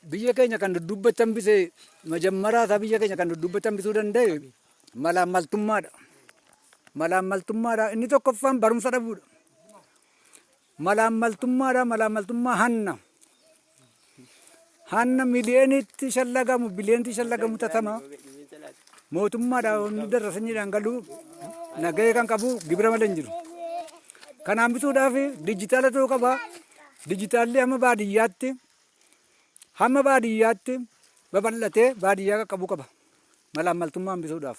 biyya keenya kan dubbatan bise majammaraa isaa biyya keenya kan dubbatan bisuu danda'e malaammaltummaadha. Malaammaltummaadha inni tokkoffaan barumsa dhabuudha. Malaammaltummaa hanna miliyoonitti shallagamu tatama mootummaadha hundi darrasanyiidhaan galuu nagahee kan qabu gibira malee hin jiru. Kanaan bisuudhaaf dijitaala ta'uu qaba. Dijitaalli hamma baadiyyaatti babal'atee baadiyyaa qaqqabuu qaba. Malaammaltummaa hambisuudhaaf.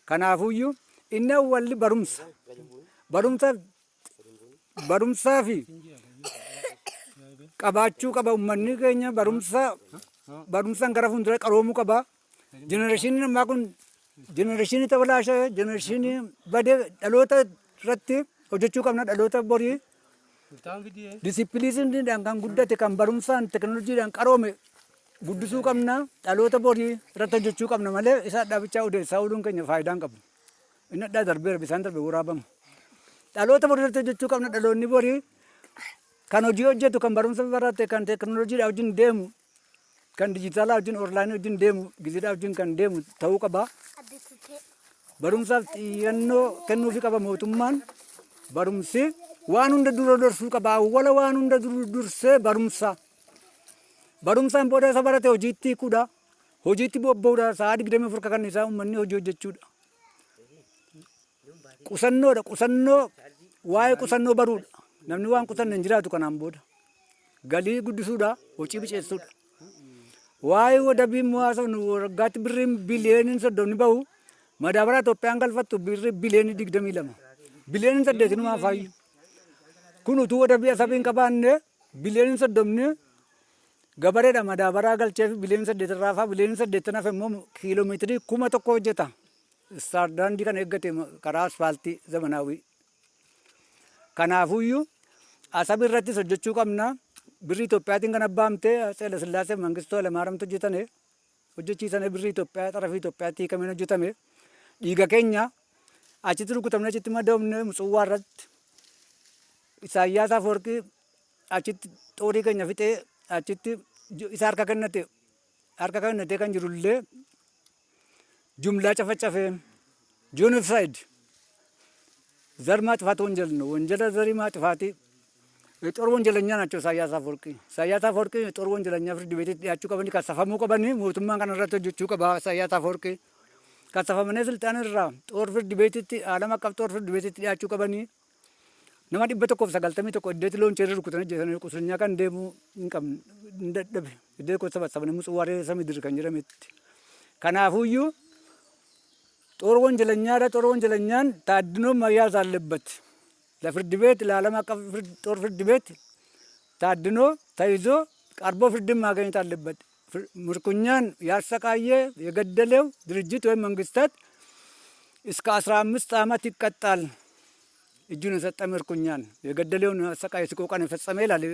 Kanaafuyyuu inni awwalli barumsaa fi qabaachuu qaba. Uummanni keenya barumsaan gara fuuldura qaroomuu qaba. Jenereeshiniin ammaa kun jenereeshinii tabalaashee jenereeshinii badee dhaloota irratti hojjechuu qabna. Dhaloota borii disipiliiniidhaan kan guddate kan barumsaan teekinooloojiidhaan qaroome guddisuu qabna. Dhaloota borii irratti hojjechuu qabna malee isa dhaabichaa odeessaa ooluun keenya faayidaa hin qabu. Inni addaa darbeera bisaan darbe waraabamu. Dhaloota borii irratti hojjechuu qabna. Dhaloonni borii kan hojii hojjetu kan barumsa barate kan teekinooloojiidhaan wajjin deemu kan dijitaalaa wajjin onlaayinii wajjin deemu giziidhaa wajjin kan deemu ta'uu qaba. Barumsaaf xiyyannoo kennuufii qaba mootummaan. Barumsi waan hunda dura dursuu qaba. Awwala waan hunda dursee barumsa. Barumsaan booda isa barate hojiitti hiikuudha. Hojiitti bobba'uudha. Sa'aa 24 kan isaa uummanni hojii hojjechuudha. Qusannoo waa'ee qusannoo baruudha. Namni waan qusanne hin jiraatu kanaan booda. Galii guddisuudha. Hojii bicheessuudha. Waa'ee wadabii haasofnu waggaatti birriin biliyooniin 30 bahu madaabaraa Itoophiyaan galfattu birrii biliyoonii 22. Biliyooniin 8 numaa faayyu. Kun utuu wadabii asabiin qabaanne biliyooniin 30 gabareedha madaabaraa galcheef biliyooniin 8 irraa faa biliyooniin 8 naaf immoo kiiloomeetirii 1000 hojjeta. Daandii kan eeggate karaa asfaaltii zamanaawii. Kanaafuyyuu asabii irrattis hojjechuu qabna. Birrii Itoophiyaatiin kan abbaamte Haayile Sillaasee Mangistoo Hayilamaariyaamtu hojjechiisane birrii Itoophiyaa xarafii Itoophiyaatti hiikameen hojjetame. Dhiiga keenya achitti rukutamne achitti madaa'umne Mucuwaa irratti Isaayyaas Afwerqii achitti xoorii keenya fixee achitti isa harka kennatee kan jirullee jumlaa cafacafee ጆኖሳይድ ዘር ማጥፋት ወንጀል ነው። ወንጀል ዘር ማጥፋት የጦር ወንጀለኛ ናቸው። ኢሳያስ አፈወርቂ የጦር ወንጀለኛ ፍርድ ቤት ያችሁ ቀበኒ ካሰፋሙ ቀበኒ ሞቱማን kan irratti hojjechuu qaba. ኢሳያስ አፈወርቂ ካሰፋመነ ስልጣን irraa ጦር ፍርድ ቤቲtti ዓለም አቀፍ ጦር ፍርድ ቤቲtti ያችሁ ቀበኒ nama 191 iddeetti loon cheerri rukutan hojjetanii qusulnyaa kan deemu hin qabne hin dadhabe iddee ko sabasabanii Mucuwaa samidir kan jedhametti. Kanaafuyyuu ጦር ወንጀለኛን ታድኖ መያዝ አለበት። ለፍርድ ቤት ለዓለም አቀፍ ጦር ፍርድ ቤት ታድኖ ተይዞ ቀርቦ ፍርድን ማግኘት አለበት። ምርኮኛን ያሰቃየ የገደለው ድርጅት ወይም መንግስታት እስከ 15 ዓመት ይቀጣል። እጁን የሰጠ ምርኮኛን የገደለውን አሰቃየ ሰቆቃን የፈጸመ ይላል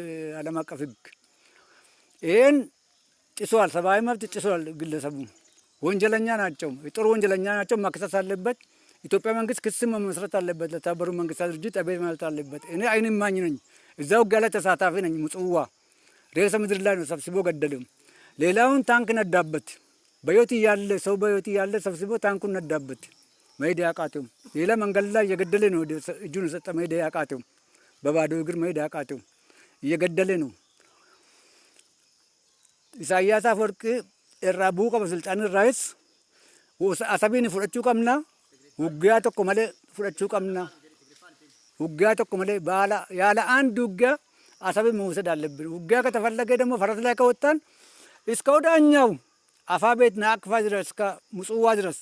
ዓለም አቀፍ ሕግ። ይሄን ጥሷል። ሰብአዊ መብት ጥሷል ግለሰቡ። ወንጀለኛ ናቸው። የጦር ወንጀለኛ ናቸው። መከሰስ አለበት። ኢትዮጵያ መንግስት ክስ መመስረት አለበት። ለተባበሩት መንግስታት ድርጅት አቤት ማለት አለበት። እኔ አይን እማኝ ነኝ። እዛው ውጊያ ላይ ተሳታፊ ነኝ። ሙጽዋ ሬሳ ምድር ላይ ነው ሰብስቦ ገደለው። ሌላውን ታንክ ነዳበት። በህይወት እያለ ሰብስቦ ታንኩን ነዳበት። መሄድ ያቃተው ሌላ መንገድ ላይ እየገደለ ነው። እጁን ሰጠ። መሄድ ያቃተው በባዶ እግር መሄድ ያቃተው እየገደለ ነው። ኢሳያስ አፈወርቂ irraa bu'uu qaba silxaan irraayis asabiin fudhachuu qabna. Wuggaa tokko malee fudhachuu qabna. Wuggaa tokko malee ያለ አንድ ውጊያ አሰብን መውሰድ አለብን። ውጊያ ከተፈለገ ደግሞ ፈረስ ላይ ከወጣን እስከ ወዳኛው አፋ ቤት ናቅፋ ድረስ እስከ ሙጽዋ ድረስ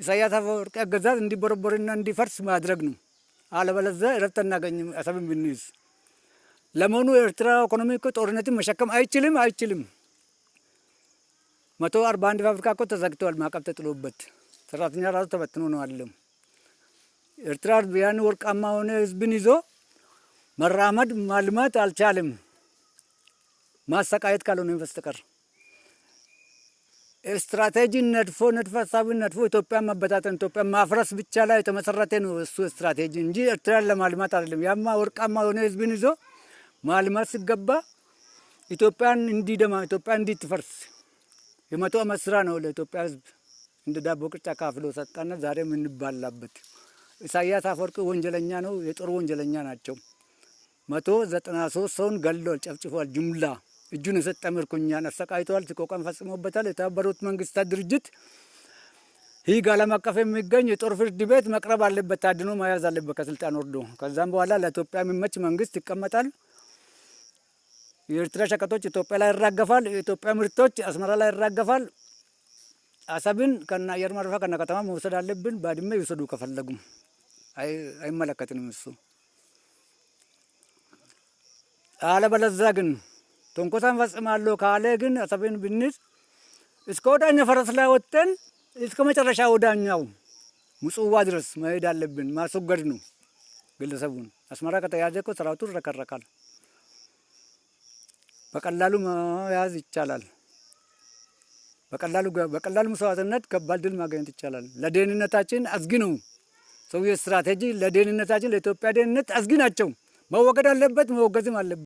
ኢሳያስ አፈወርቂ አገዛዝ እንዲቦረቦርና እንዲፈርስ ማድረግ ነው። አለበለዚያ እረፍት አናገኝም አሰብን ብንይዝ። ለመሆኑ የኤርትራ ኢኮኖሚ እኮ ጦርነትን መሸከም አይችልም። 141 ፋብሪካ እኮ ተዘግተዋል። ማዕቀብ ተጥሎበት ሰራተኛ ራሱ ተበትኖ ነው አለም። ኤርትራ ያን ወርቃማ ሆነ ህዝብን ይዞ መራመድ ማልማት አልቻለም። ማሰቃየት ካልሆነ በስተቀር ስትራቴጂ ነድፎ ኢትዮጵያን መበታተን ኢትዮጵያን ማፍረስ ብቻ ላይ የተመሰረተ ነው እሱ ስትራቴጂ እንጂ ኤርትራን ለማልማት አይደለም። ያማ ወርቃማ ሆነ ህዝብን ይዞ ማልማት ሲገባ ኢትዮጵያን እንዲደማ ኢትዮጵያ እንዲትፈርስ የመቶ ዓመት ስራ ነው ለኢትዮጵያ ህዝብ እንደ ዳቦ ቅርጫ ካፍሎ ሰጣና ዛሬ የምንባላበት። ኢሳያስ አፈወርቂ ወንጀለኛ ነው፣ የጦር ወንጀለኛ ናቸው። 193 ሰውን ገድሏል፣ ጨፍጭፏል። ጅምላ እጁን የሰጠ ምርኮኛን አሰቃይተዋል፣ ስቆቃን ፈጽሞበታል። የተባበሩት መንግስታት ድርጅት ህግ ዓለም አቀፍ የሚገኝ የጦር ፍርድ ቤት መቅረብ አለበት፣ ታድኖ መያዝ አለበት ከስልጣን ወርዶ። ከዛም በኋላ ለኢትዮጵያ የሚመች መንግስት ይቀመጣል። የኤርትራ ሸቀጦች ኢትዮጵያ ላይ ይራገፋል፣ የኢትዮጵያ ምርቶች አስመራ ላይ ይራገፋል። አሰብን ከና አየር ማረፊያ ከና ከተማ መውሰድ አለብን። ባድመ ይወሰዱ ከፈለጉም አይመለከትንም እሱ። አለበለዚያ ግን ትንኮሳን ፈጽማለሁ ካለ ግን አሰብን ብንይዝ እስከ ወዳኛው ፈረስ ላይ ወጥተን እስከ መጨረሻ ወዳኛው ምጽዋ ድረስ መሄድ አለብን። ማስወገድ ነው ግለሰቡን። አስመራ ከተያዘ እኮ ሰራዊቱ ይረከረካል። በቀላሉ መያዝ ይቻላል። በቀላሉ መስዋዕትነት ከባድ ድል ማግኘት ይቻላል። ለደህንነታችን አስጊ ነው። ሰውዬ ስትራቴጂ ለደህንነታችን ለኢትዮጵያ ደህንነት አስጊ ናቸው። መወገድ አለበት፣ መወገዝም አለበት።